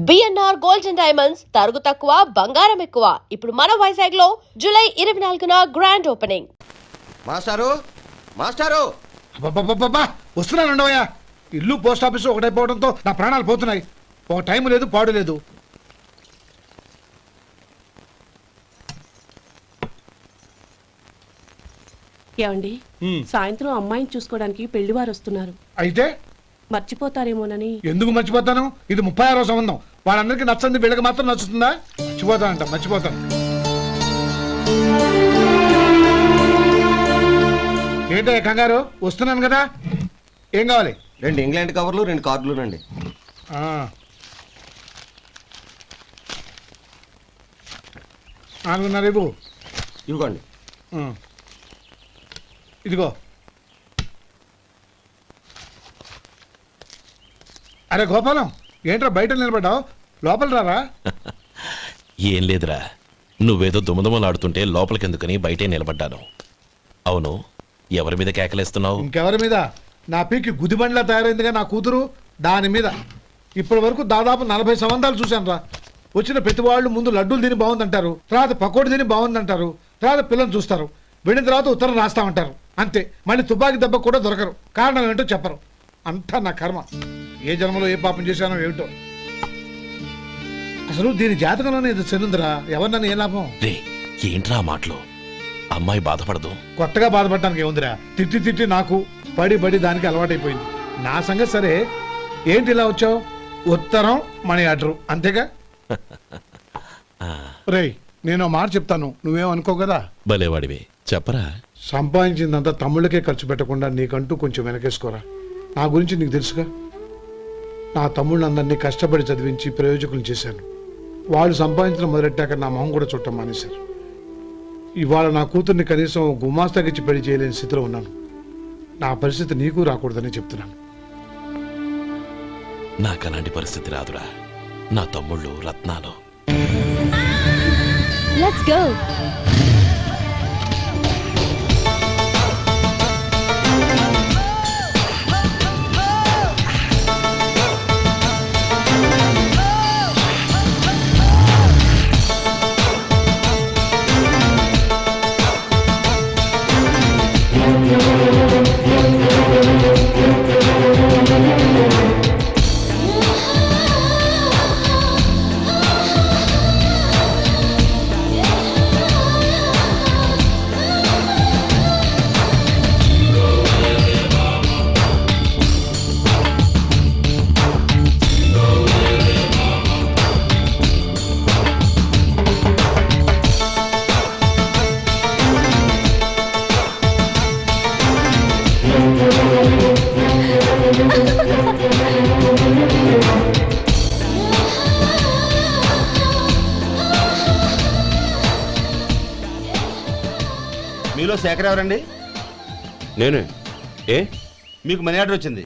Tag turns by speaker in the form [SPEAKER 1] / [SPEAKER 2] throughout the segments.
[SPEAKER 1] BNR gold and diamonds తరుగు తక్కువ బంగారం ఎక్కువ. ఇప్పుడు మన వైజాగ్ లో జూలై 24న గ్రాండ్ ఓపెనింగ్.
[SPEAKER 2] మాస్టారు మాస్టారు
[SPEAKER 3] వస్తున్నానండవయ్యా. ఇల్లు పోస్ట్ ఆఫీసు ఒకటైపోవడంతో నా ప్రాణాలు పోతున్నాయి. ఒక టైం లేదు పాడు లేదు.
[SPEAKER 4] ఏమండి, సాయంత్రం అమ్మాయిని చూసుకోవడానికి పెళ్లివారు వస్తున్నారు.
[SPEAKER 3] అయితే
[SPEAKER 4] మర్చిపోతారేమోనని.
[SPEAKER 3] ఎందుకు మర్చిపోతాను? ఇది 36వ సంబంధం. వాళ్ళందరికీ నచ్చంది వీళ్ళకి మాత్రం నచ్చుతుందా? మర్చిపోతాను. ఏంటో కంగారు? వస్తున్నాను కదా. ఏం కావాలి?
[SPEAKER 2] 2 ఇంగ్లాండ్ కవర్లు 2 కార్డులు రండి.
[SPEAKER 3] రేపు
[SPEAKER 2] ఇవ్వండి.
[SPEAKER 3] ఇదిగో. అరే గోపాలం, ఏంట్రా బయట నిలబడ్డావు? లోపల రారా.
[SPEAKER 5] ఏం లేదురా, నువ్వేదో దుమదుమలాడుతుంటే లోపలికెందుకని బయటే నిలబడ్డాను. అవును, ఎవరి మీద కేకలేస్తున్నావు?
[SPEAKER 3] ఇంకెవరి మీద? నా పీకి గుదిబండ్లా తయారైందిగా నా కూతురు, దాని మీద. ఇప్పటి వరకు దాదాపు 40 సంబంధాలు చూశాను రా. వచ్చిన ప్రతి వాళ్ళు ముందు లడ్డూలు తిని బాగుందంటారు, తర్వాత పకోడి తిని బాగుందంటారు, తర్వాత పిల్లలు చూస్తారు, వెళ్ళిన తర్వాత ఉత్తరం రాస్తామంటారు. అంతే. మళ్ళీ తుపాకీ దెబ్బ కూడా దొరకరు. కారణం ఏంటో చెప్పరు. అంతా నా కర్మ. ఏ జన్మలో ఏ పాపం చేశానో ఏమిటో. అసలు దీని జాతకంలోనే ఇది చెందుందిరా. ఎవరినన్నా ఏ లాభం?
[SPEAKER 5] ఏంట్రా మాటలు? అమ్మాయి బాధపడదు.
[SPEAKER 3] కొత్తగా బాధపడటానికి ఏముందిరా? తిట్టి నాకు పడి దానికి అలవాటైపోయింది. నా సంగతి సరే, ఏంటి ఇలా వచ్చావు? ఉత్తరం మనీ ఆర్డర్ అంతేగా. రేయ్, నేను మాట చెప్తాను, నువ్వేం అనుకో కదా.
[SPEAKER 5] భలేవాడివి, చెప్పరా.
[SPEAKER 3] సంపాదించిందంతా తమ్ముళ్ళకే ఖర్చు పెట్టకుండా నీకంటూ కొంచెం వెనకేసుకోరా. నా గురించి నీకు తెలుసుగా. నా తమ్ముళ్ళందరినీ కష్టపడి చదివించి ప్రయోజకులు చేశాను. వాళ్ళు సంపాదించడం మొదలెట్టాక నా మొహం కూడా చుట్టం మానేశారు. ఇవాళ నా కూతుర్ని కనీసం గుమాస్తాకిచ్చి పెళ్లి చేయలేని స్థితిలో ఉన్నాను. నా పరిస్థితి నీకు రాకూడదని చెప్తున్నాను.
[SPEAKER 5] నాకు అలాంటి పరిస్థితి రాదురా. నా తమ్ముళ్ళు రత్నాలు.
[SPEAKER 1] Let's go.
[SPEAKER 2] మీలో శేఖర్ ఎవరండి?
[SPEAKER 5] నేనే. ఏ?
[SPEAKER 2] మీకు మనీ ఆర్డర్ వచ్చింది.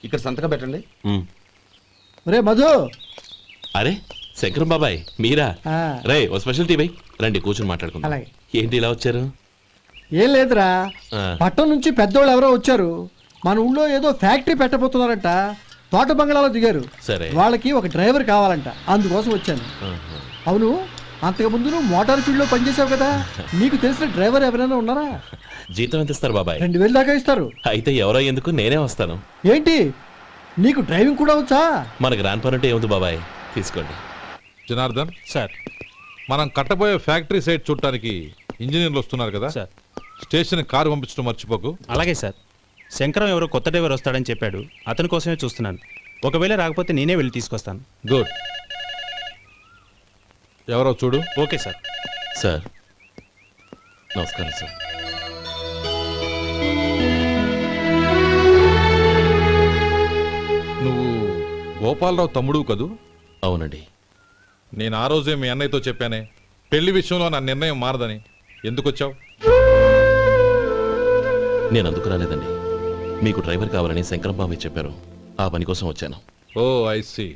[SPEAKER 2] ఇక్కడ సంతకం పెట్టండి.
[SPEAKER 6] రే మధు.
[SPEAKER 5] అరే శంకరం బాబాయ్, మీరా? రే, ఓ స్పెషల్ టీ బై. రండి కూర్చొని మాట్లాడుకుందాం. ఏంటి ఇలా వచ్చారు?
[SPEAKER 6] ఏం లేదురా, పట్టణం నుంచి పెద్దోళ్ళు ఎవరో వచ్చారు. మన ఊళ్ళో ఏదో ఫ్యాక్టరీ పెట్టబోతున్నారంట. తోట బంగ్లాలో దిగారు.
[SPEAKER 5] సరే,
[SPEAKER 6] వాళ్ళకి ఒక డ్రైవర్ కావాలంట, అందుకోసం వచ్చాను. అవును, అంతకుముందు నువ్వు మోటార్ ఫీల్డ్ లో పనిచేసావు కదా, నీకు తెలిసిన డ్రైవర్ ఎవరైనా ఉన్నారా?
[SPEAKER 5] జీతం ఎంత ఇస్తారు బాబాయ్?
[SPEAKER 6] 2000 దాకా ఇస్తారు.
[SPEAKER 5] అయితే ఎవరో ఎందుకు, నేనే వస్తాను.
[SPEAKER 6] ఏంటి, నీకు డ్రైవింగ్ కూడా వచ్చా?
[SPEAKER 5] మనకు రాని పని అంటే ఏముంది బాబాయ్, తీసుకోండి.
[SPEAKER 7] జనార్దన్
[SPEAKER 5] సార్,
[SPEAKER 7] మనం కట్టబోయే ఫ్యాక్టరీ సైట్ చూడటానికి ఇంజనీర్లు వస్తున్నారు కదా సార్. స్టేషన్ కారు పంపించడం మర్చిపోకు.
[SPEAKER 8] అలాగే సార్. శంకరం ఎవరో కొత్త డ్రైవర్ వస్తాడని చెప్పాడు, అతని కోసమే చూస్తున్నాను. ఒకవేళ రాకపోతే నేనే వెళ్ళి తీసుకొస్తాను.
[SPEAKER 7] గుడ్. ఎవరో చూడు.
[SPEAKER 8] Okay sir.
[SPEAKER 5] సార్ నమస్కారం సార్.
[SPEAKER 7] నువ్వు గోపాలరావు తమ్ముడు కదూ?
[SPEAKER 5] అవునండి.
[SPEAKER 7] నేను ఆ రోజే మీ అన్నయ్యతో చెప్పానే, పెళ్లి విషయంలో నా నిర్ణయం మారదని. ఎందుకు వచ్చావు?
[SPEAKER 5] నేను అందుకు రాలేదండి. మీకు డ్రైవర్ కావాలని శంకరం బాబాయ్ చెప్పారు, ఆ పని కోసం వచ్చాను.
[SPEAKER 7] ఓ ఐ సీ.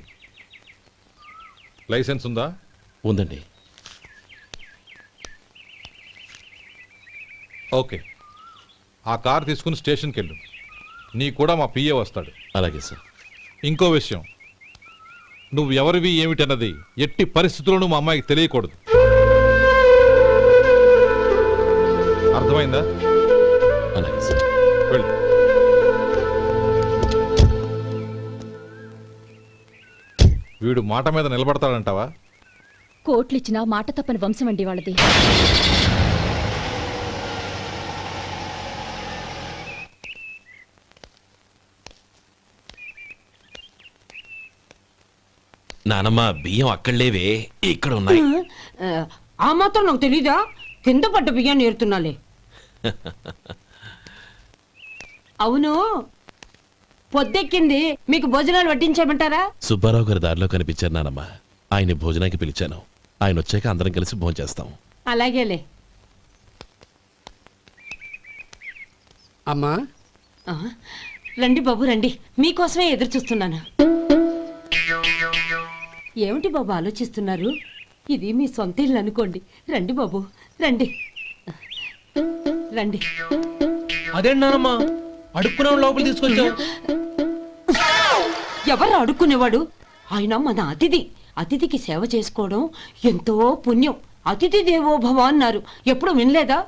[SPEAKER 7] లైసెన్స్ ఉందా?
[SPEAKER 5] ఉందండి.
[SPEAKER 7] ఓకే, ఆ కార్ తీసుకుని స్టేషన్కి వెళ్ళు. నీ కూడా మా పిఏ వస్తాడు.
[SPEAKER 5] అలాగే సార్.
[SPEAKER 7] ఇంకో విషయం, నువ్వు ఎవరివి ఏమిటన్నది ఎట్టి పరిస్థితుల్లోనూ మా అమ్మాయికి తెలియకూడదు. అర్థమైందా?
[SPEAKER 5] అలాగే సార్.
[SPEAKER 7] వెళ్ళు. వీడు మాట మీద నిలబడతాడంటావా?
[SPEAKER 9] కోట్లిచ్చినా మాట తప్పని వంశం అండి వాళ్ళది.
[SPEAKER 5] నానమ్మ బియ్యం అక్కడ లేవే, ఇక్కడ ఉన్నాయి.
[SPEAKER 10] ఆ మాత్రం నాకు తెలీదా? కింద పడ్డ బియ్యాన్ని ఏరుతున్నాలే. అవును, పొద్దెక్కింది, మీకు భోజనాలు వడ్డించేయమంటారా?
[SPEAKER 5] సుబ్బారావు గారి దారిలో కనిపించారు నానమ్మ. ఆయన భోజనానికి పిలిచాను. ఆయన వచ్చాక అందరం కలిసి భోజనం చేస్తాం.
[SPEAKER 10] అలాగేలే.
[SPEAKER 6] అమ్మా,
[SPEAKER 10] ఆ, రండి బాబు రండి, మీకోసమే ఎదురు చూస్తున్నాను. ఏమిటి బాబు ఆలోచిస్తున్నారు? ఇది మీ సొంత ఇల్లు అనుకోండి. రండి బాబు రండి రండి.
[SPEAKER 6] అదేంటమ్మా అడుక్కునే లోపల తీసుకొచ్చావు?
[SPEAKER 10] ఎవరు అడుక్కునేవాడు? ఆయన మన అతిథి. అతిథికి సేవ చేసుకోవడం ఎంతో పుణ్యం. అతిథి దేవో భవ అన్నారు. ఎప్పుడు వినలేదా?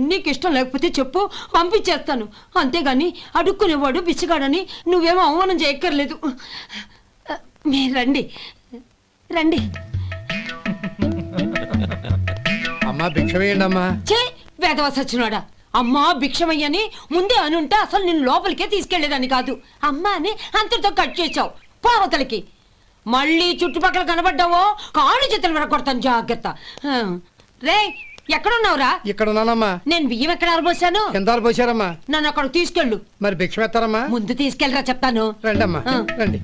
[SPEAKER 10] నీకు ఇష్టం లేకపోతే చెప్పు, పంపించేస్తాను. అంతేగాని అడుక్కునేవాడు బిచ్చగాడని నువ్వేమో అవమానం చేయక్కర్లేదు. మీరు రండి రండి.
[SPEAKER 6] అమ్మా భిక్ష వేయండి అమ్మా.
[SPEAKER 10] చే వేదవ సచ్చినాడా! అమ్మా భిక్షమయ్యని ముందే అనుంటే అసలు నేను లోపలికే తీసుకెళ్లేదని కాదు. అమ్మా అని అంతటితో కట్ చేసావు. పావతలకి మళ్ళీ చుట్టుపక్కల కనబడ్డావో కాళ్ళు చేతులు విరగొడతాను, జాగ్రత్త. రే, ఎక్కడున్నావురా?
[SPEAKER 6] ఇక్కడ ఉన్నానమ్మా.
[SPEAKER 10] నేను బియ్యం ఎక్కడ ఆరబోసాను?
[SPEAKER 6] ఎంత పోసారమ్మా?
[SPEAKER 10] నన్ను అక్కడ తీసుకెళ్ళు.
[SPEAKER 6] మరి భిక్ష పెడతారమ్మా?
[SPEAKER 10] ముందు తీసుకెళ్ళరా చెప్తాను.
[SPEAKER 6] రండమ్మా,
[SPEAKER 10] ఆ.
[SPEAKER 6] రండి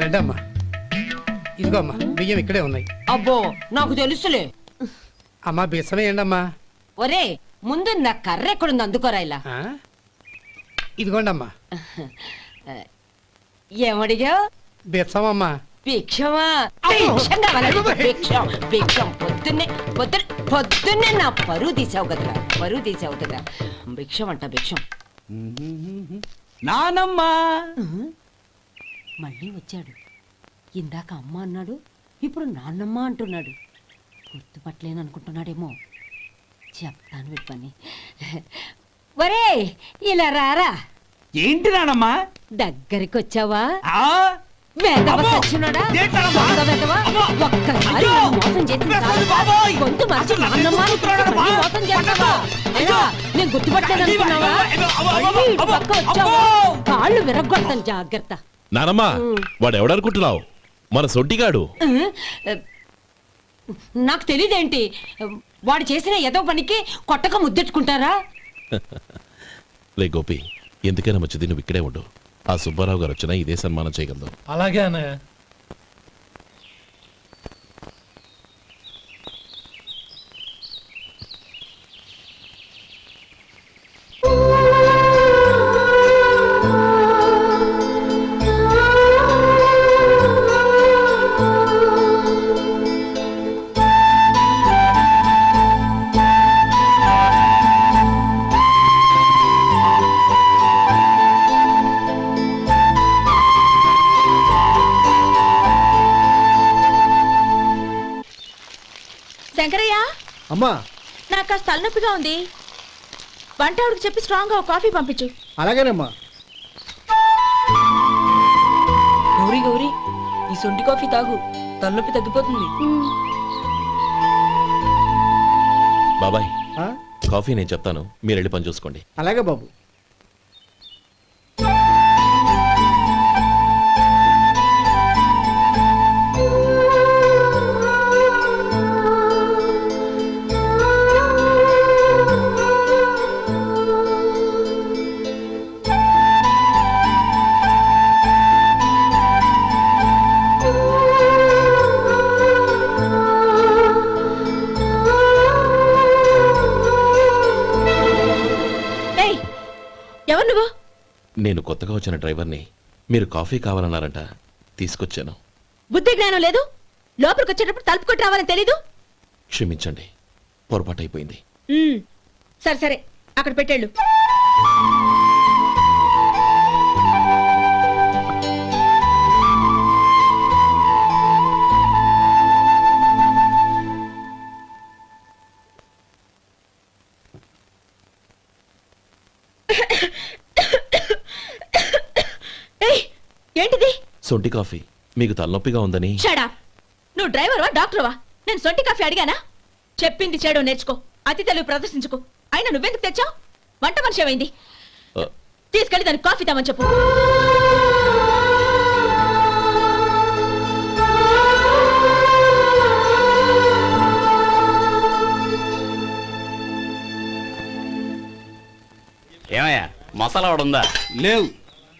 [SPEAKER 6] రండమ్మా. ఇదిగో అమ్మా, బియ్యం ఇక్కడే ఉన్నాయి.
[SPEAKER 10] అబ్బో, నాకు తెలుసులే.
[SPEAKER 6] అమ్మా బిచ్చం వేయండి అమ్మా.
[SPEAKER 10] ఒరే, ముందు నా కర్ర ఎక్కడుంది అందుకోరా. ఇలా
[SPEAKER 6] ఇదిగోండి అమ్మా.
[SPEAKER 10] ఏమడిగా?
[SPEAKER 6] బిచ్చమమ్మా.
[SPEAKER 10] భిక్షమా? భిక్షం కావాలండి, భిక్షం భిక్షం. పొద్దున్నే నా పరువు తీసావు కదరా, పరువు తీసావు కదా. భిక్షం అంట, భిక్షం.
[SPEAKER 6] నానమ్మా.
[SPEAKER 10] మళ్ళీ వచ్చాడు. ఇందాక అమ్మ అన్నాడు, ఇప్పుడు నాన్నమ్మ అంటున్నాడు. గుర్తుపట్టలేననుకుంటున్నాడేమో. చెప్తాను వీడి పని. ఒరే, ఇలా రారా.
[SPEAKER 6] ఏంటి నానమ్మా?
[SPEAKER 10] దగ్గరికి వచ్చావా? వేదవ సచ్చినోడా, దొంగ వేదవ. ఒక్కసారి నన్ను మోసం చేసి గొంతు మార్చి నాన్నమ్మ అని మళ్ళీ మోసం చేస్తావా? ఏరా, నేను గుర్తుపట్టలేదనుకున్నావా? మళ్ళీ ఇటు పక్క వచ్చావా, కాళ్ళు విరగ్గొడతాను, జాగ్రత్త.
[SPEAKER 5] నానమ్మ, వాడు ఎవడనుకుంటున్నావు? మన సొంటిగాడు.
[SPEAKER 10] నాకు తెలీదేంటి? వాడు చేసిన ఏదో పనికి కొట్టక ముద్దెట్టుకుంటారా?
[SPEAKER 5] లే గోపి, ఎందుకైనా మంచిది నువ్వు ఇక్కడే ఉండు. ఆ సుబ్బారావు గారు వచ్చినా ఇదే సన్మానం చేయగలదు.
[SPEAKER 6] అలాగే అన్నయ్య.
[SPEAKER 9] శంకరయ్య,
[SPEAKER 3] అమ్మా,
[SPEAKER 9] నాకు కాస్త తలనొప్పిగా ఉంది. వంట ఆవిడకి చెప్పి స్ట్రాంగ్ గా కాఫీ పంపించు.
[SPEAKER 3] అలాగేనమ్మా.
[SPEAKER 10] గౌరీ గౌరీ, ఈ సొంటి కాఫీ తాగు, తలనొప్పి తగ్గిపోతుంది.
[SPEAKER 5] బాబాయ్,
[SPEAKER 3] ఆ?
[SPEAKER 5] కాఫీ నేను చెప్తాను, మీరు వెళ్ళి పని చూసుకోండి.
[SPEAKER 3] అలాగే బాబు.
[SPEAKER 9] ఎవరు నువ్వు?
[SPEAKER 5] నేను కొత్తగా వచ్చిన డ్రైవర్ని. మీరు కాఫీ కావాలన్నారంట, తీసుకొచ్చాను.
[SPEAKER 9] బుద్ధి జ్ఞానం లేదు. లోపలికి వచ్చేటప్పుడు తలుపు కొట్టి రావాలని తెలీదు.
[SPEAKER 5] క్షమించండి, పొరపాటు అయిపోయింది.
[SPEAKER 9] సరే సరే, అక్కడ పెట్టేళ్ళు. ఏంటిది?
[SPEAKER 5] సొంటి కాఫీ మీకు తలనొప్పిగా ఉందని.
[SPEAKER 9] షడా, నువ్వు డ్రైవర్వా డాక్టర్వా? నేను సొంటి కాఫీ అడిగానా? చెప్పింది చేయడం నేర్చుకో, అతి తెలివి ప్రదర్శించుకో. అయినా నువ్వెందుకు తెచ్చావు? వంట మనిషి ఏమైంది?
[SPEAKER 5] ఆ,
[SPEAKER 9] తీసుకెళ్ళి దానికి కాఫీ తామని చెప్పు.
[SPEAKER 11] ఏమయ్యా మసాలా వాడు ఉందా?
[SPEAKER 6] లేవు.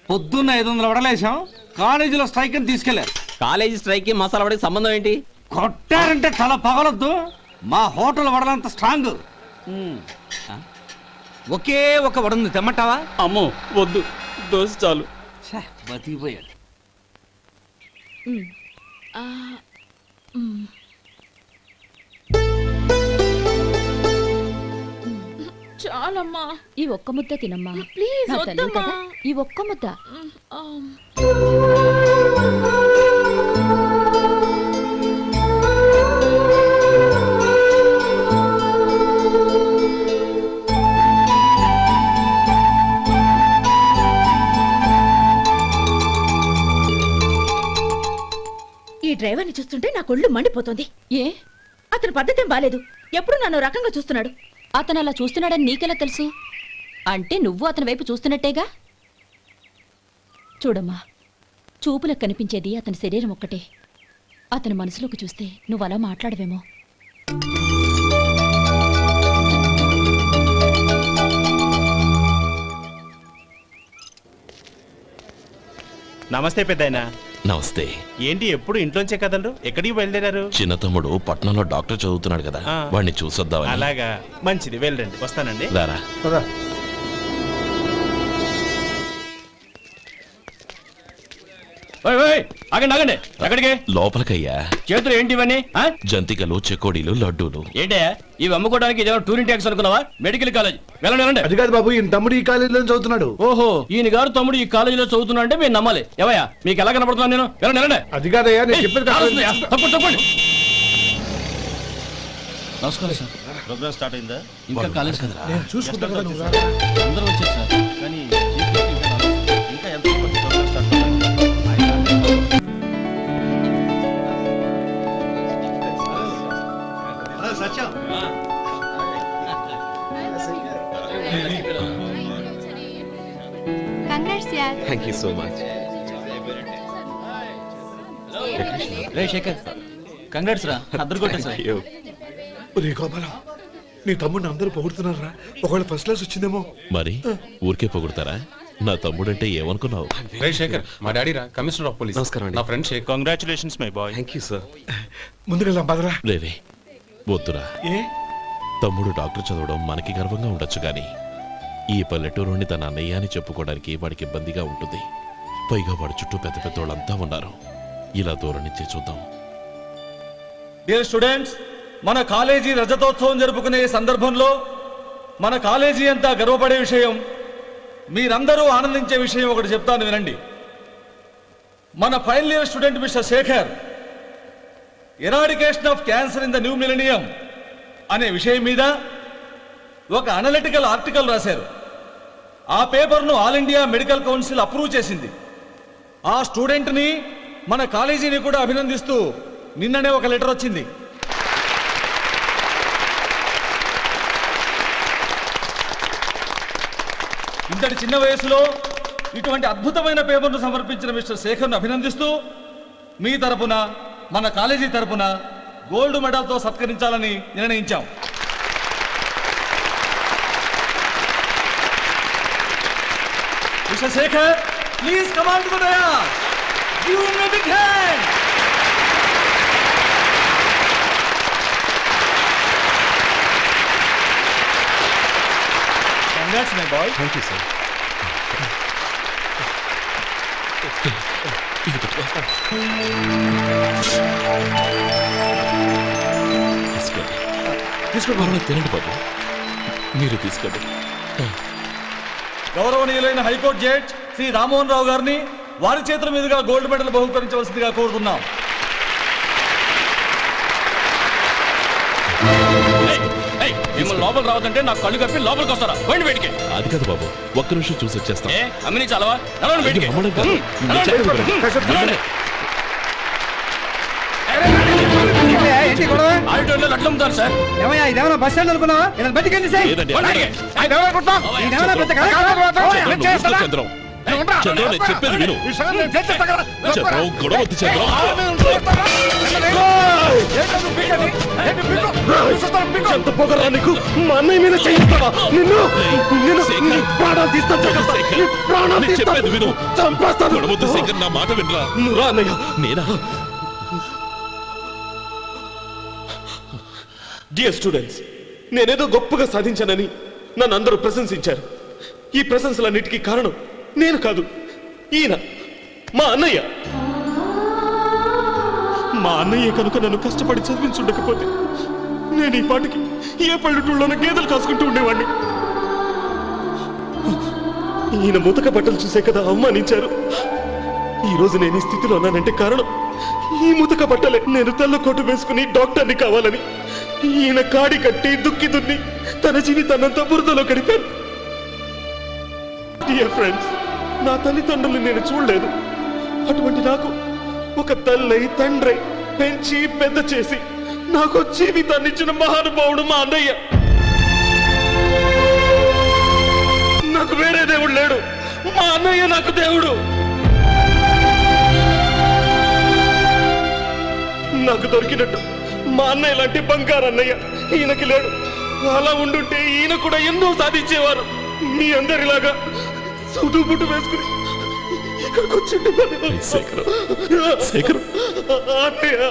[SPEAKER 6] పొద్దున్న 500 వడలేసాం, కాలేజీలో స్ట్రైక్ అని తీసుకెళ్లారు.
[SPEAKER 11] కాలేజీ స్ట్రైక్ కి మసాలా వాడికి సంబంధం ఏంటి?
[SPEAKER 6] కొట్టారంటే తల పగలొద్దు. మా హోటల్ వడలంత స్ట్రాంగ్. ఒకే ఒక వడుంది, తెమ్మంటావా?
[SPEAKER 11] అమ్మో వద్దు, దోశ చాలు.
[SPEAKER 6] బతికిపోయాడు.
[SPEAKER 9] చాలమ్మా,
[SPEAKER 10] ఈ ఒక్క ముద్ద తినమ్మా
[SPEAKER 9] ప్లీజ్
[SPEAKER 10] నా తల్లి
[SPEAKER 9] వద్దమ్మా.
[SPEAKER 10] కదా, ఈ ఒక్క ముద్ద.
[SPEAKER 9] ఈ డ్రైవర్ని చూస్తుంటే నా కొళ్ళు మండిపోతుంది.
[SPEAKER 10] ఏ
[SPEAKER 9] అతని పద్ధతేం బాలేదు. ఎప్పుడు నన్ను రకంగా చూస్తున్నాడు.
[SPEAKER 10] అతను అలా చూస్తున్నాడని నీకెలా తెలుసు? అంటే నువ్వు అతని వైపు చూస్తున్నట్టేగా. చూడమ్మా, చూపులకు కనిపించేది అతని శరీరం ఒక్కటే. అతని మనసులోకి చూస్తే నువ్వు అలా మాట్లాడవేమో.
[SPEAKER 8] నమస్తే పెద్దాయనా.
[SPEAKER 5] నమస్తే.
[SPEAKER 8] ఏంటి ఎప్పుడు ఇంట్లోంచే కదలరు? ఎక్కడికి బయలుదేరారు?
[SPEAKER 5] చిన్న తమ్ముడు పట్నంలో డాక్టర్ చదువుతున్నాడు కదా,
[SPEAKER 8] ఆ.
[SPEAKER 5] వాడిని చూసొద్దామని.
[SPEAKER 8] అలాగా, మంచిది, వెళ్ళండి. వస్తానండి.
[SPEAKER 5] రారా.
[SPEAKER 3] పద.
[SPEAKER 11] ఆగండి ఆగండి, ఎక్కడికి?
[SPEAKER 5] లోపలికయ్యా.
[SPEAKER 11] చేతులు ఏంటి ఇవన్నీ?
[SPEAKER 5] జంతికలు, చెకోడీలు, లడ్డూలు.
[SPEAKER 11] ఏంటయ్యా ఇవి అమ్ముకోవడానికి ఇదేమో టూరింగ్ ట్యాక్స్ అనుకున్నావా? మెడికల్ కాలేజ్, వెళ్ళండి వెళ్ళండి.
[SPEAKER 3] అది కాదు బాబు, ఈయన తమ్ముడు ఈ కాలేజీలో చదువుతున్నాడు.
[SPEAKER 11] ఓహో, ఈయన గారు తమ్ముడు ఈ కాలేజీలో చదువుతున్నా అంటే మీరు నమ్మాలి. ఏవయ్యా మీకు ఎలా కనపడుతున్నాను నేను? వెళ్ళండి వెళ్ళండి.
[SPEAKER 3] అది కాదయ్యా, నేను చెప్పేది కాదు.
[SPEAKER 11] తప్పండి తప్పండి.
[SPEAKER 2] నమస్కారం సార్. ప్రోగ్రామ్ స్టార్ట్ అయిందా?
[SPEAKER 11] ఇంకా కాలేజ్ కదా,
[SPEAKER 3] నేను చూసుకుంటా కదా, నువ్వు రా.
[SPEAKER 11] అందరూ వచ్చారు సార్. కానీ ఇంకా ఎంత ప్రోగ్రామ్ స్టార్ట్ అవ్వాలి?
[SPEAKER 5] Thank you so much.
[SPEAKER 11] రే శేఖర్, కంగ్రాట్స్ రా, అద్దరు కొట్టా సార్.
[SPEAKER 3] ఒరే గోపాలం, నీ తమ్ముడిని అందరూ పొగుడుతున్నారా? ఒకవేళ ఫస్ట్ క్లాస్ వచ్చిందేమో.
[SPEAKER 5] మరి ఊరికే పొగుడతారా? నా తమ్ముడంటే ఏమనుకున్నావు?
[SPEAKER 12] రే శేఖర్, మా డాడీ రా, కమిషనర్ ఆఫ్ పోలీస్.
[SPEAKER 5] నమస్కారం అండి.
[SPEAKER 12] నా friend Shekhar.
[SPEAKER 8] Congratulations my boy.
[SPEAKER 5] Thank you sir.
[SPEAKER 3] ముందుకెళ్దాం పదరా.
[SPEAKER 5] రేరే వద్దురా.
[SPEAKER 3] ఏ
[SPEAKER 5] తమ్ముడు డాక్టర్ చదవడం మనకి గర్వంగా ఉండొచ్చు కానీ ఈ పల్లెటూరుని తన అన్నయ్య అని చెప్పుకోవడానికి వాడికి ఇబ్బందిగా ఉంటుంది. పైగా వాడి చుట్టూ పెద్ద పెద్దోళ్ళంతా ఉన్నారు. ఇలా దూరం నుంచి చూద్దాం.
[SPEAKER 13] డియర్ స్టూడెంట్స్, మన కాలేజీ రజతోత్సవం జరుపుకునే సందర్భంలో మన కాలేజీ అంతా గర్వపడే విషయం, మీరందరూ ఆనందించే విషయం ఒకటి చెప్తాను వినండి. మన final year student mister Shekhar eradication of cancer in the new millennium అనే విషయం మీద ఒక అనలిటికల్ ఆర్టికల్ రాశారు. ఆ పేపర్ను all India medical council approve చేసింది. ఆ స్టూడెంట్ని, మన కాలేజీని కూడా అభినందిస్తూ నిన్ననే ఒక లెటర్ వచ్చింది. ఇంతటి చిన్న వయసులో ఇటువంటి అద్భుతమైన పేపర్ను సమర్పించిన మిస్టర్ శేఖర్ను అభినందిస్తూ మీ తరపున, మన కాలేజీ తరపున గోల్డ్ మెడల్తో సత్కరించాలని నిర్ణయించాం. Mister Shekhar, please come on to the dais. Give him a big hand. Congrats, my boy.
[SPEAKER 5] Thank you sir. తీసుకోండి, తినండి బాబు. మీరు తీసుకోండి.
[SPEAKER 13] గౌరవనీయులైన హైకోర్టు జడ్జ్ శ్రీ రామ్మోహన్ రావు గారిని వారి చేతుల మీదుగా గోల్డ్ మెడల్ బహుకరించవలసిందిగా కోరుతున్నాం.
[SPEAKER 11] మిమ్మల్ని లోపల రావద్దంటే నాకు కళ్ళు కప్పి లోపలికి వస్తారా పోయింది బయటికి.
[SPEAKER 5] అది కాదు బాబు, ఒక్క నిమిషం చూసి వచ్చేస్తాం.
[SPEAKER 11] ఏ అమ్మిని చాలవా నడవండి బయటికి.
[SPEAKER 5] అమ్మడం కాదు, నేను చెప్పేది వినండి.
[SPEAKER 11] ఆడిటోరియంలో లడ్లు అమ్ముతారు సార్.
[SPEAKER 6] ఇదేమన్నా బస్ స్టాండ్ అనుకున్నావా? బతికెళ్ళి
[SPEAKER 5] లేదండి,
[SPEAKER 11] బయటికి.
[SPEAKER 5] చంద్రం, చంద్రం, నేను చెప్పేది విను. చంద్రం, గొడవ వద్దు చంద్రం.
[SPEAKER 6] ఎంత పొగరా నీకు? మా అన్నయ్య మీద చేయిస్తావా? నిన్ను ప్రాణాలు తీస్తాను.
[SPEAKER 5] నేను చెప్పేది విను. గొడవ వద్దు శేఖర్, నా మాట వినరా.
[SPEAKER 6] నువ్వు అన్నయ్య.
[SPEAKER 5] నేనా?
[SPEAKER 6] డియర్ స్టూడెంట్స్, నేనేదో గొప్పగా సాధించానని నన్ను అందరూ ప్రశంసించారు. ఈ ప్రశంసలన్నిటికీ కారణం నేను కాదు, ఈయన మా అన్నయ్య. మా అన్నయ్య కనుక నన్ను కష్టపడి చదివించుండకపోతే నేను ఈ పాటికి ఏ పల్లెటూళ్ళలోనూ గేదెలు కాసుకుంటూ ఉండేవాడిని. ఈయన ముతక బట్టలు చూసే కదా అవమానించారు. ఈ రోజు నేను ఈ స్థితిలో ఉన్నానంటే కారణం ఈ ముతక బట్టలే. నేను తెల్ల కోటు వేసుకుని డాక్టర్ని కావాలని ఈయన కాడి కట్టి దుక్కి దున్ని తన జీవితాన్నంతా బురదలో గడిపాను. డియర్ ఫ్రెండ్స్, నా తల్లిదండ్రులు నేను చూడలేదు. అటువంటి నాకు ఒక తల్లై తండ్రై పెంచి పెద్ద చేసి నాకు జీవితాన్ని ఇచ్చిన మహానుభావుడు మా అన్నయ్య. నాకు వేరే దేవుడు లేడు, మా అన్నయ్య నాకు దేవుడు. నాకు దొరికినట్టు మా అన్నయ్య లాంటి బంగారు అన్నయ్య ఈయనకి లేడు. అలా ఉండుంటే ఈయన కూడా ఎన్నో సాధించేవారు. మీ అందరిలాగా సుదుబుట్టు వేసుకుని ఇక్కడికి వచ్చి
[SPEAKER 5] శేఖర్,
[SPEAKER 6] అన్నయ్య.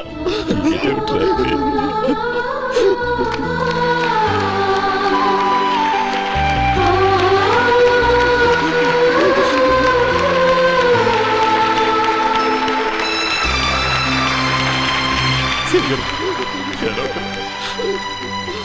[SPEAKER 5] శేఖర్,